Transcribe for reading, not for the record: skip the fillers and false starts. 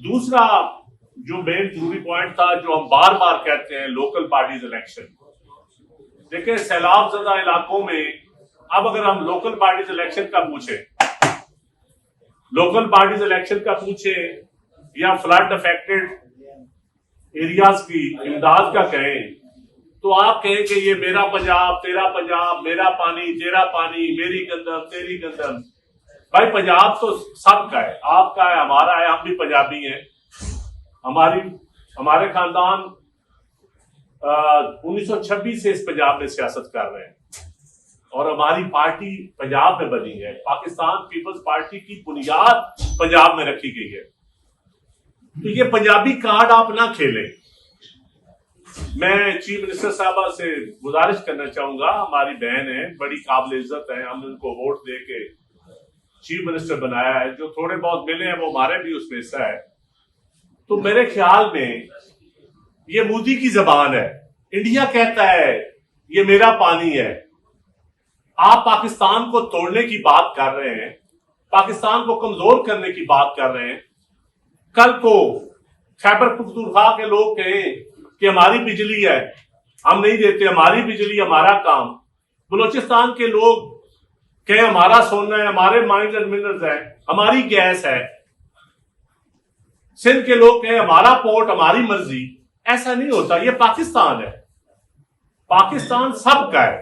दूसरा जो मेन जरूरी पॉइंट था, जो हम बार बार कहते हैं, लोकल पार्टीज इलेक्शन। देखिए, सैलाब ज़दा इलाकों में अब अगर हम लोकल पार्टीज इलेक्शन का पूछे या फ्लड अफेक्टेड एरियाज की इमदाद का कहें, तो आप कहें कि ये मेरा पंजाब, तेरा पंजाब, मेरा पानी, तेरा पानी, मेरी गंदम, तेरी गंदम। भाई, पंजाब तो सबका है, आपका है, हमारा है, हम भी पंजाबी हैं। हमारे खानदान 1926 से इस पंजाब में सियासत कर रहे हैं और हमारी पार्टी पंजाब में बनी है। पाकिस्तान पीपल्स पार्टी की बुनियाद पंजाब में रखी गई है। तो ये पंजाबी कार्ड आप ना खेलें। मैं चीफ मिनिस्टर साहबा से गुजारिश करना चाहूंगा, हमारी बहन है, बड़ी काबिल इज्जत है, हमने उनको वोट दे के चीफ मिनिस्टर बनाया है। जो थोड़े बहुत मिले हैं वो हमारे भी उसमें हिस्सा है। तो मेरे ख्याल में ये मोदी की जबान है। इंडिया कहता है ये मेरा पानी है। आप पाकिस्तान को तोड़ने की बात कर रहे हैं, पाकिस्तान को कमजोर करने की बात कर रहे हैं। कल को खैबर पख्तूनख्वा के लोग कहें कि हमारी बिजली है, हम नहीं देते, हमारी बिजली, हमारा काम। बलोचिस्तान के लोग कहें हमारा सोना है, हमारे माइंस एंड मिनरल्स है, हमारी गैस है। सिंध के लोग कहें हमारा पोर्ट, हमारी मर्जी। ऐसा नहीं होता। ये पाकिस्तान है, पाकिस्तान सबका है।